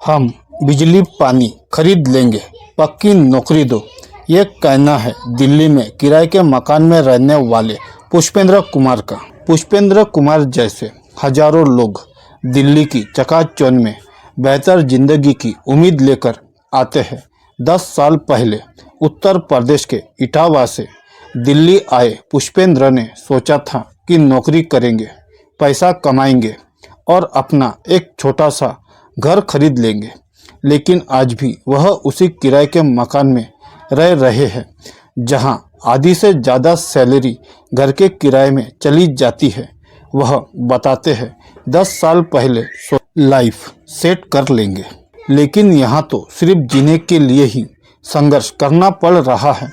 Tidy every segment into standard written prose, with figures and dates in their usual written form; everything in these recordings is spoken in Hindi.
हम बिजली पानी खरीद लेंगे, पक्की नौकरी दो, ये कहना है दिल्ली में किराए के मकान में रहने वाले पुष्पेंद्र कुमार का। पुष्पेंद्र कुमार जैसे हजारों लोग दिल्ली की चकाचौंध में बेहतर जिंदगी की उम्मीद लेकर आते हैं। 10 साल पहले उत्तर प्रदेश के इटावा से दिल्ली आए पुष्पेंद्र ने सोचा था कि नौकरी करेंगे, पैसा कमाएंगे और अपना एक छोटा सा घर खरीद लेंगे। लेकिन आज भी वह उसी किराए के मकान में रह रहे हैं, जहां आधी से ज़्यादा सैलरी घर के किराए में चली जाती है। वह बताते हैं 10 साल पहले लाइफ सेट कर लेंगे, लेकिन यहाँ तो सिर्फ जीने के लिए ही संघर्ष करना पड़ रहा है।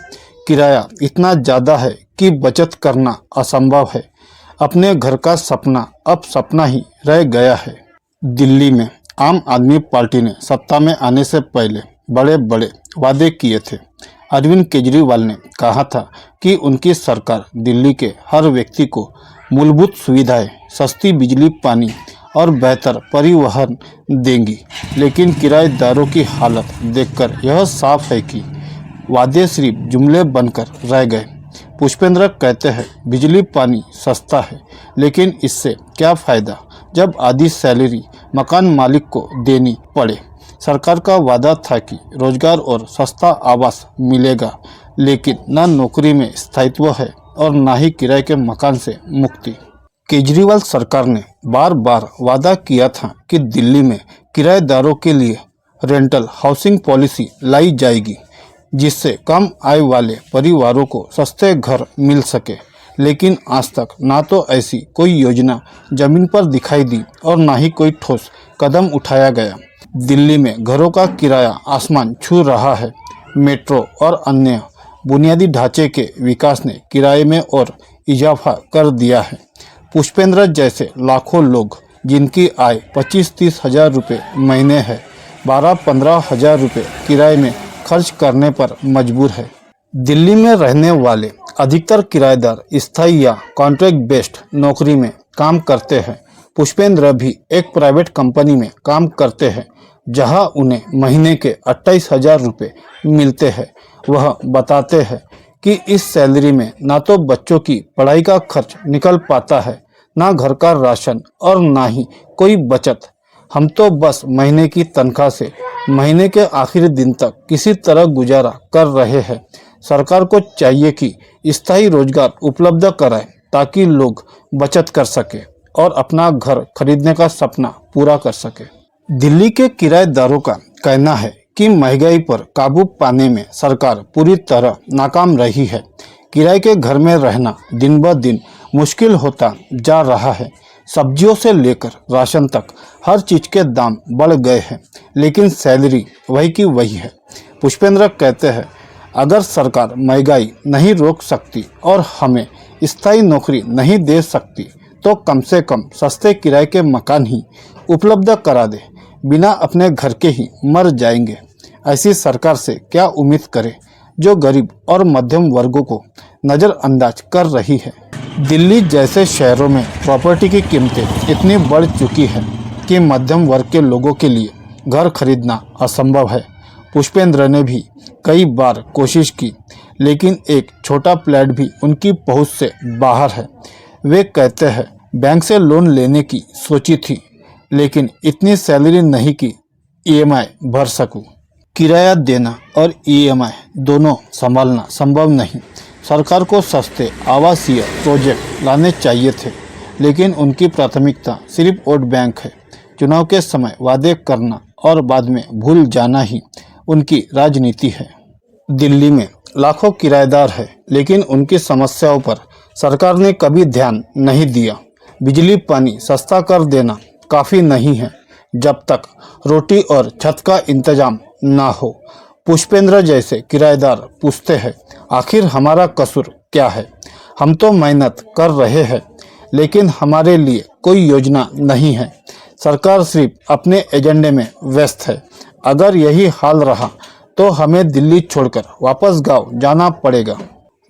किराया इतना ज़्यादा है कि बचत करना असंभव है। अपने घर का सपना अब सपना ही रह गया है। दिल्ली में आम आदमी पार्टी ने सत्ता में आने से पहले बड़े बड़े वादे किए थे। अरविंद केजरीवाल ने कहा था कि उनकी सरकार दिल्ली के हर व्यक्ति को मूलभूत सुविधाएं, सस्ती बिजली, पानी और बेहतर परिवहन देंगी। लेकिन किराएदारों की हालत देखकर यह साफ है कि वादे सिर्फ जुमले बनकर रह गए। पुष्पेंद्र कहते हैं बिजली पानी सस्ता है, लेकिन इससे क्या फ़ायदा जब आधी सैलरी मकान मालिक को देनी पड़े। सरकार का वादा था कि रोजगार और सस्ता आवास मिलेगा, लेकिन न नौकरी में स्थायित्व है और न ही किराए के मकान से मुक्ति। केजरीवाल सरकार ने बार बार वादा किया था कि दिल्ली में किराएदारों के लिए रेंटल हाउसिंग पॉलिसी लाई जाएगी, जिससे कम आय वाले परिवारों को सस्ते घर मिल सके। लेकिन आज तक ना तो ऐसी कोई योजना जमीन पर दिखाई दी और ना ही कोई ठोस कदम उठाया गया। दिल्ली में घरों का किराया आसमान छू रहा है। मेट्रो और अन्य बुनियादी ढांचे के विकास ने किराए में और इजाफा कर दिया है। पुष्पेंद्र जैसे लाखों लोग जिनकी आय 25-30 हज़ार रुपये महीने है, 12-15 हज़ार रुपये किराए में खर्च करने पर मजबूर है। दिल्ली में रहने वाले अधिकतर किराएदार स्थायी या कॉन्ट्रैक्ट बेस्ड नौकरी में काम करते हैं। पुष्पेंद्र भी एक प्राइवेट कंपनी में काम करते हैं, जहां उन्हें महीने के 28 हज़ार रुपये मिलते हैं। वह बताते हैं कि इस सैलरी में ना तो बच्चों की पढ़ाई का खर्च निकल पाता है, ना घर का राशन और ना ही कोई बचत। हम तो बस महीने की तनख्वाह से महीने के आखिरी दिन तक किसी तरह गुजारा कर रहे हैं। सरकार को चाहिए कि स्थायी रोजगार उपलब्ध कराए, ताकि लोग बचत कर सके और अपना घर खरीदने का सपना पूरा कर सके। दिल्ली के किराएदारों का कहना है कि महंगाई पर काबू पाने में सरकार पूरी तरह नाकाम रही है। किराए के घर में रहना दिन ब दिन मुश्किल होता जा रहा है। सब्जियों से लेकर राशन तक हर चीज़ के दाम बढ़ गए हैं, लेकिन सैलरी वही की वही है। पुष्पेंद्र कहते हैं अगर सरकार महंगाई नहीं रोक सकती और हमें स्थायी नौकरी नहीं दे सकती, तो कम से कम सस्ते किराए के मकान ही उपलब्ध करा दे। बिना अपने घर के ही मर जाएंगे। ऐसी सरकार से क्या उम्मीद करें, जो गरीब और मध्यम वर्गों को नज़रअंदाज कर रही है। दिल्ली जैसे शहरों में प्रॉपर्टी की कीमतें इतनी बढ़ चुकी है कि मध्यम वर्ग के लोगों के लिए घर खरीदना असंभव है। पुष्पेंद्र ने भी कई बार कोशिश की, लेकिन एक छोटा फ्लैट भी उनकी पहुंच से बाहर है। वे कहते हैं बैंक से लोन लेने की सोची थी, लेकिन इतनी सैलरी नहीं कि ईएमआई भर सकूं। किराया देना और ईएमआई दोनों संभालना संभव नहीं। सरकार को सस्ते आवासीय प्रोजेक्ट लाने चाहिए थे, लेकिन उनकी प्राथमिकता सिर्फ वोट बैंक है। चुनाव के समय वादे करना और बाद में भूल जाना ही उनकी राजनीति है। दिल्ली में लाखों किराएदार हैं, लेकिन उनकी समस्याओं पर सरकार ने कभी ध्यान नहीं दिया। बिजली पानी सस्ता कर देना काफ़ी नहीं है, जब तक रोटी और छत का इंतजाम ना हो। पुष्पेंद्र जैसे किराएदार पूछते हैं आखिर हमारा कसूर क्या है। हम तो मेहनत कर रहे हैं, लेकिन हमारे लिए कोई योजना नहीं है। सरकार सिर्फ अपने एजेंडे में व्यस्त है। अगर यही हाल रहा तो हमें दिल्ली छोड़कर वापस गांव जाना पड़ेगा।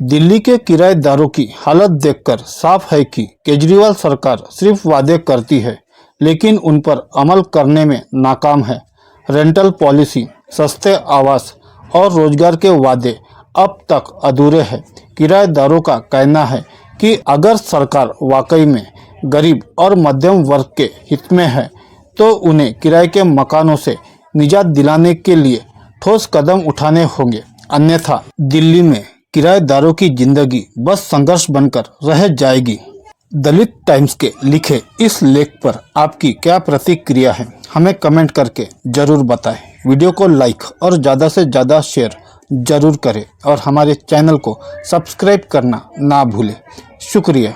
दिल्ली के किराएदारों की हालत देखकर साफ है कि केजरीवाल सरकार सिर्फ वादे करती है, लेकिन उन पर अमल करने में नाकाम है। रेंटल पॉलिसी, सस्ते आवास और रोजगार के वादे अब तक अधूरे हैं। किराएदारों का कहना है कि अगर सरकार वाकई में गरीब और मध्यम वर्ग के हित में है तो उन्हें किराए के मकानों से निजात दिलाने के लिए ठोस कदम उठाने होंगे, अन्यथा दिल्ली में किराएदारों की जिंदगी बस संघर्ष बनकर रह जाएगी। दलित टाइम्स के लिखे इस लेख पर आपकी क्या प्रतिक्रिया है, हमें कमेंट करके जरूर बताएं। वीडियो को लाइक और ज़्यादा से ज़्यादा शेयर जरूर करें और हमारे चैनल को सब्सक्राइब करना ना भूलें। शुक्रिया।